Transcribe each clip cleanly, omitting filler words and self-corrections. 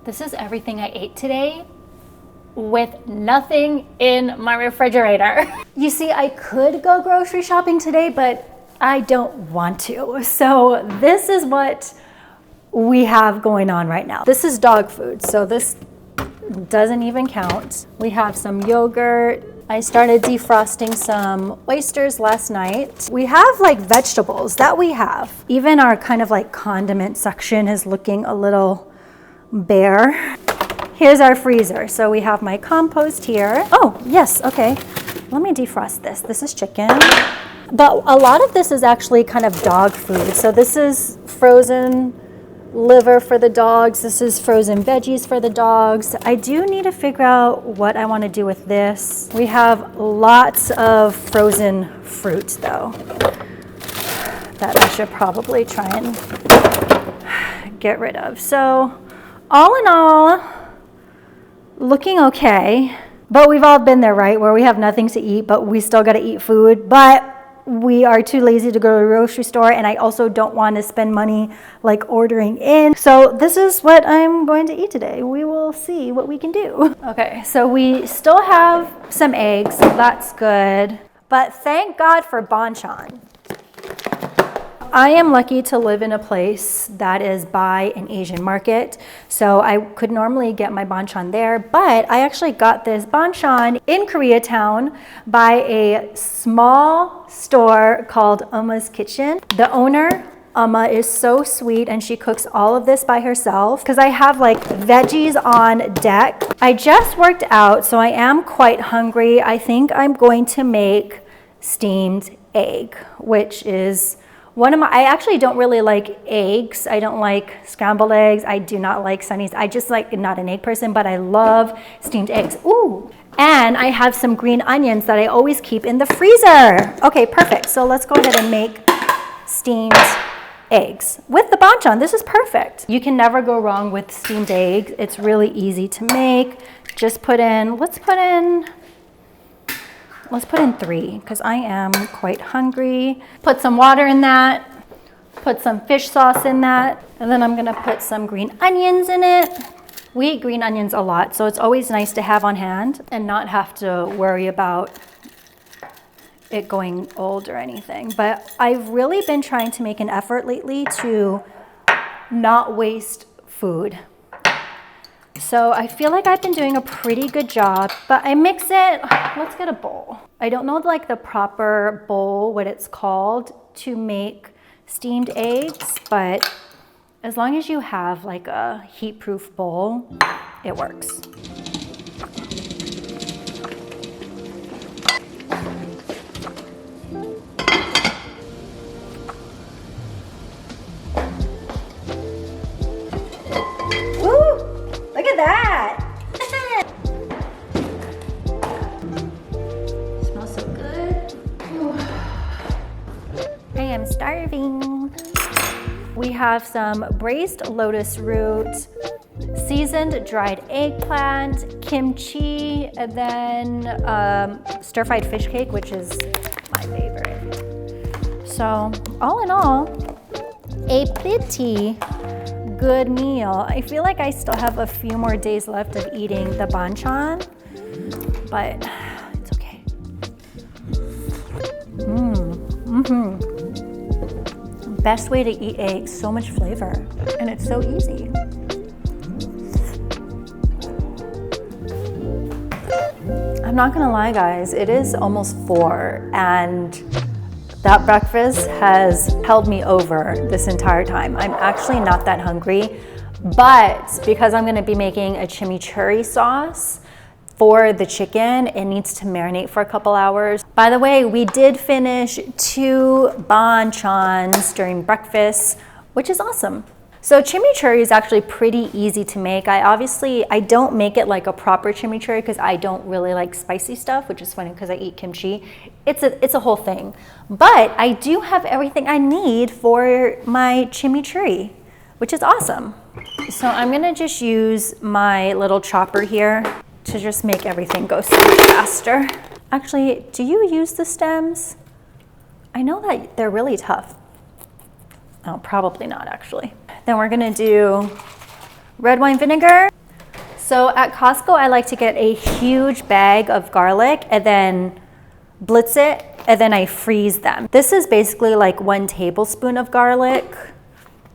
This is everything I ate today with nothing in my refrigerator. You see, I could go grocery shopping today, but I don't want to. So this is what we have going on right now. This is dog food, so this doesn't even count. We have some yogurt. I started defrosting some oysters last night. We have like vegetables that we have. Even our kind of like condiment section is looking a little bare. Here's our freezer. So we have my compost here. Oh, yes, okay. Let me defrost this. This is chicken. But a lot of this is actually kind of dog food. So this is frozen liver for the dogs. This is frozen veggies for the dogs. I do need to figure out what I want to do with this. We have lots of frozen fruit though that I should probably try and get rid of. So all in all, looking okay. But we've all been there, right? Where we have nothing to eat, but we still got to eat food. But we are too lazy to go to the grocery store, and I also don't want to spend money like ordering in. So this is what I'm going to eat today. We will see what we can do. Okay, so we still have some eggs, so that's good. But thank God for banchan. I am lucky to live in a place that is by an Asian market, so I could normally get my banchan there, but I actually got this banchan in Koreatown by a small store called Uma's Kitchen. The owner, Uma, is so sweet, and she cooks all of this by herself because I have like veggies on deck. I just worked out, so I am quite hungry. I think I'm going to make steamed egg, which is one of my, I actually don't really like eggs. I don't like scrambled eggs. I do not like sunnies. I just like, not an egg person, but I love steamed eggs. Ooh, and I have some green onions that I always keep in the freezer. Okay, perfect. So let's go ahead and make steamed eggs with the banchan. This is perfect. You can never go wrong with steamed eggs. It's really easy to make. Just put in, let's put in 3 because I am quite hungry. Put some water in that, put some fish sauce in that, and then I'm gonna put some green onions in it. We eat green onions a lot, so it's always nice to have on hand and not have to worry about it going old or anything. But I've really been trying to make an effort lately to not waste food. So I feel like I've been doing a pretty good job, but I mix it. Let's get a bowl. I don't know like the proper bowl, what it's called, to make steamed eggs, but as long as you have like a heat-proof bowl, it works. Look at that! Smells so good. I am starving. We have some braised lotus root, seasoned dried eggplant, kimchi, and then stir-fried fish cake, which is my favorite. So all in all, a pretty good meal. I feel like I still have a few more days left of eating the banchan, but it's okay. Best way to eat eggs, so much flavor, and it's so easy. I'm not gonna lie guys, it is almost 4 and that breakfast has held me over this entire time. I'm actually not that hungry, but because I'm gonna be making a chimichurri sauce for the chicken, it needs to marinate for a couple hours. By the way, we did finish 2 banchans during breakfast, which is awesome. So chimichurri is actually pretty easy to make. I don't make it like a proper chimichurri because I don't really like spicy stuff, which is funny because I eat kimchi. It's a whole thing. But I do have everything I need for my chimichurri, which is awesome. So I'm gonna just use my little chopper here to just make everything go so much faster. Actually, do you use the stems? I know that they're really tough. Oh, probably not actually. Then we're gonna do red wine vinegar. So at Costco, I like to get a huge bag of garlic and then blitz it, and then I freeze them. This is basically like 1 tablespoon of garlic.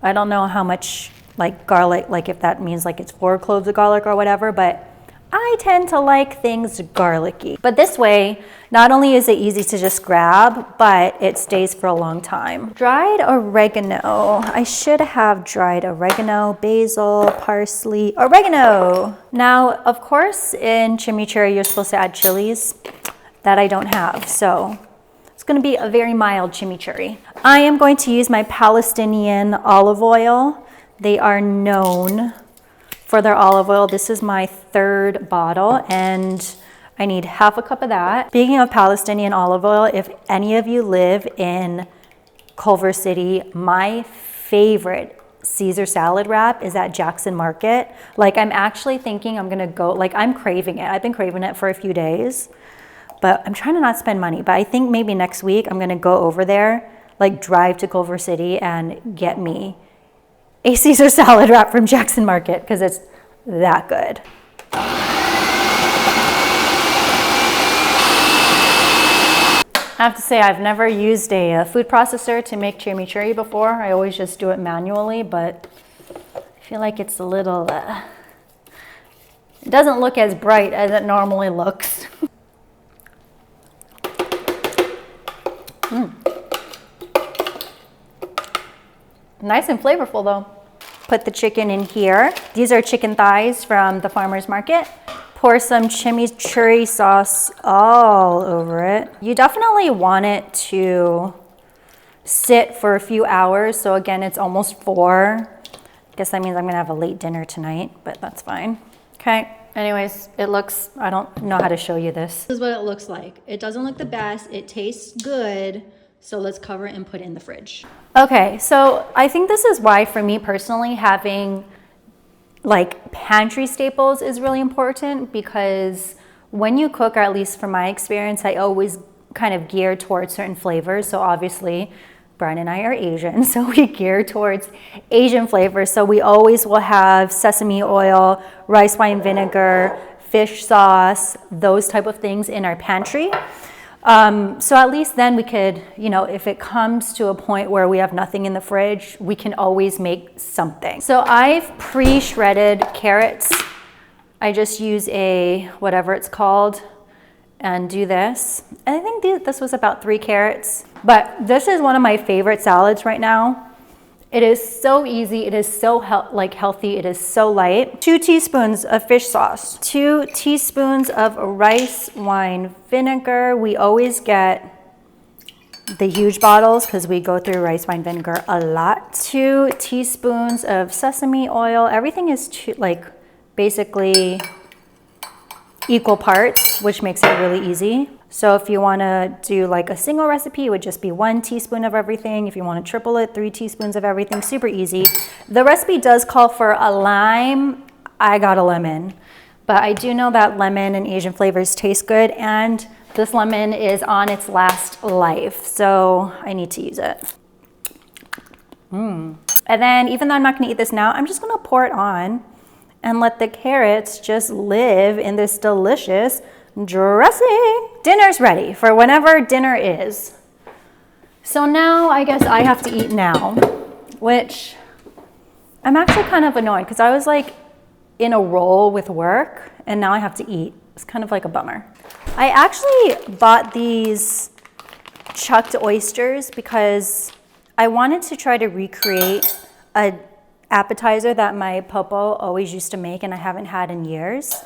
I don't know how much like garlic, like if that means like it's 4 cloves of garlic or whatever, but I tend to like things garlicky. But this way, not only is it easy to just grab, but it stays for a long time. Dried oregano. I should have dried oregano, basil, parsley, oregano. Now, of course, in chimichurri, you're supposed to add chilies. That I don't have, so it's gonna be a very mild chimichurri. I am going to use my Palestinian olive oil. They are known for their olive oil. This is my 3rd bottle and I need half a cup of that. Speaking of Palestinian olive oil, if any of you live in Culver City, my favorite Caesar salad wrap is at Jackson Market. Like I'm actually thinking I'm gonna go, like I'm craving it. I've been craving it for a few days, but I'm trying to not spend money. But I think maybe next week I'm gonna go over there, like drive to Culver City and get me a Caesar salad wrap from Jackson Market because it's that good. I have to say I've never used a food processor to make chimichurri before. I always just do it manually, but I feel like it's a little, it doesn't look as bright as it normally looks. Nice and flavorful though. Put the chicken in here. These are chicken thighs from the farmer's market. Pour some chimichurri sauce all over it. You definitely want it to sit for a few hours. So again, it's almost 4. I guess that means I'm gonna have a late dinner tonight, but that's fine. Okay, anyways, it looks, I don't know how to show you this. This is what it looks like. It doesn't look the best, it tastes good. So let's cover it and put it in the fridge. Okay, so I think this is why for me personally, having like pantry staples is really important, because when you cook, or at least from my experience, I always kind of gear towards certain flavors. So obviously Brian and I are Asian, so we gear towards Asian flavors. So we always will have sesame oil, rice wine vinegar, fish sauce, those type of things in our pantry. So at least then we could, you know, if it comes to a point where we have nothing in the fridge, we can always make something. So I've pre-shredded carrots. I just use a, whatever it's called, and do this. And I think this was about 3 carrots. But this is one of my favorite salads right now. It is so easy, it is so healthy, it is so light. 2 teaspoons of fish sauce, 2 teaspoons of rice wine vinegar. We always get the huge bottles because we go through rice wine vinegar a lot. 2 teaspoons of sesame oil. Everything is basically equal parts, which makes it really easy. So if you want to do like a single recipe, it would just be 1 teaspoon of everything. If you want to triple it, 3 teaspoons of everything. Super easy. The recipe does call for a lime. I got a lemon, but I do know that lemon and Asian flavors taste good, and this lemon is on its last life, so I need to use it. And then, even though I'm not going to eat this now, I'm just going to pour it on and let the carrots just live in this delicious dressing. Dinner's ready for whenever dinner is. So now I guess I have to eat now, which I'm actually kind of annoyed because I was like in a roll with work and now I have to eat. It's kind of like a bummer. I actually bought these chucked oysters because I wanted to try to recreate an appetizer that my popo always used to make and I haven't had in years.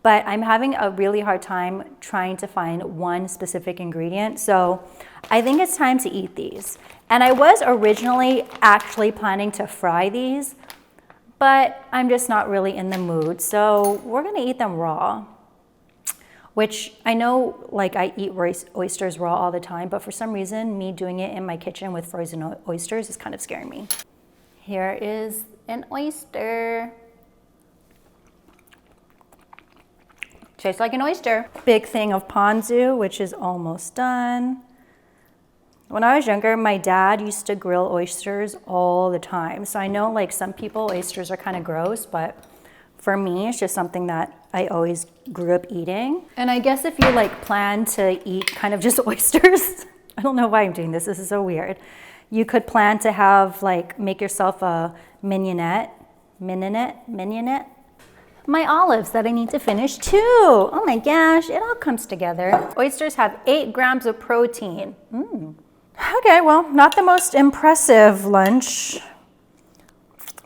But I'm having a really hard time trying to find one specific ingredient. So I think it's time to eat these. And I was originally actually planning to fry these, but I'm just not really in the mood. So we're gonna eat them raw, which I know like I eat oysters raw all the time, but for some reason, me doing it in my kitchen with frozen oysters is kind of scaring me. Here is an oyster. Tastes like an oyster. Big thing of ponzu, which is almost done. When I was younger, my dad used to grill oysters all the time. So I know like some people, oysters are kind of gross, but For me, it's just something that I always grew up eating. And I guess if you like plan to eat kind of just oysters, I don't know why I'm doing this. This is so weird. You could plan to have like, make yourself a mignonette. My olives that I need to finish too. Oh my gosh, it all comes together. Oysters have 8 grams of protein. Okay, well, not the most impressive lunch,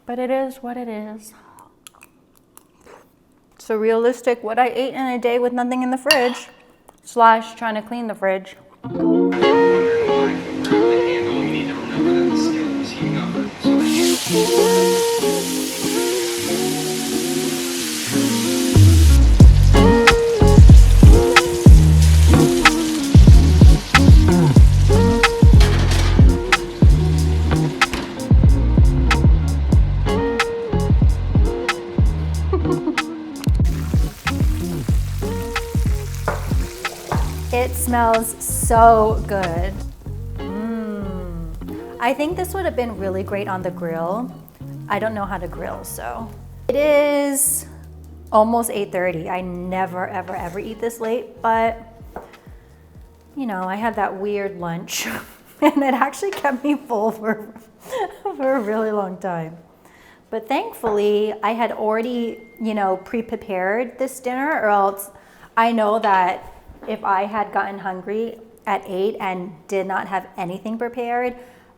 but it is what it is. So realistic, what I ate in a day with nothing in the fridge, / trying to clean the fridge. It smells so good. I think this would have been really great on the grill. I don't know how to grill, so. It is almost 8:30. I never, ever eat this late, but you know, I had that weird lunch and it actually kept me full for a really long time. But thankfully, I had already, you know, pre-prepared this dinner, or else I know that if I had gotten hungry at 8 and did not have anything prepared,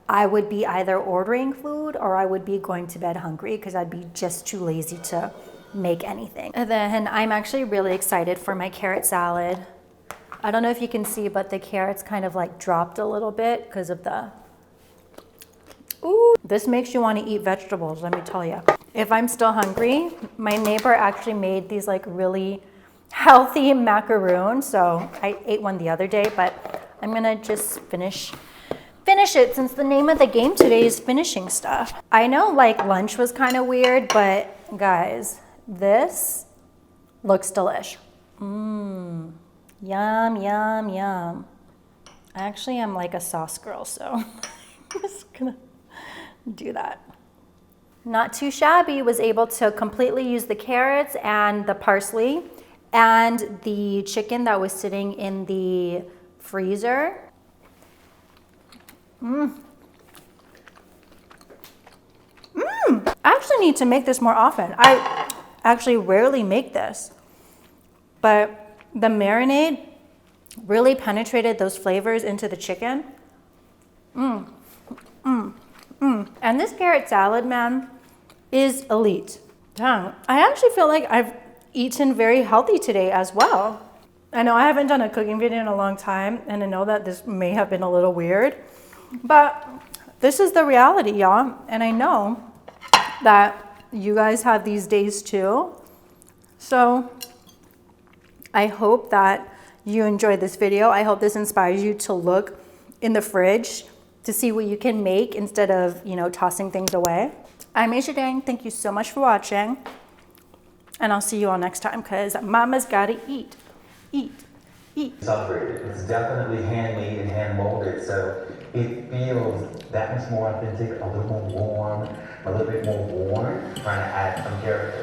I would be either ordering food or I would be going to bed hungry because I'd be just too lazy to make anything. And then I'm actually really excited for my carrot salad. I don't know if you can see, but the carrots kind of like dropped a little bit because of the, ooh, this makes you want to eat vegetables, let me tell you. If I'm still hungry, my neighbor actually made these like really healthy macaroons. So I ate one the other day, but I'm gonna just finish it since the name of the game today is finishing stuff. I know like lunch was kind of weird, but guys, this looks delish. Yum, yum, yum. I actually am like a sauce girl, so I'm just gonna do that. Not too shabby. Was able to completely use the carrots and the parsley and the chicken that was sitting in the freezer. I actually need to make this more often. I actually rarely make this, but the marinade really penetrated those flavors into the chicken. And this carrot salad, man, is elite. Dang, I actually feel like I've eaten very healthy today as well. I know I haven't done a cooking video in a long time, and I know that this may have been a little weird, but this is the reality, y'all. And I know that you guys have these days too. So I hope that you enjoyed this video. I hope this inspires you to look in the fridge to see what you can make instead of, you know, tossing things away. I'm Ajadang. Thank you so much for watching. And I'll see you all next time, because mama's gotta eat, eat, eat. It's definitely handmade and hand molded, so it feels that much more authentic, a little more warm, a little bit more worn, trying to add some character.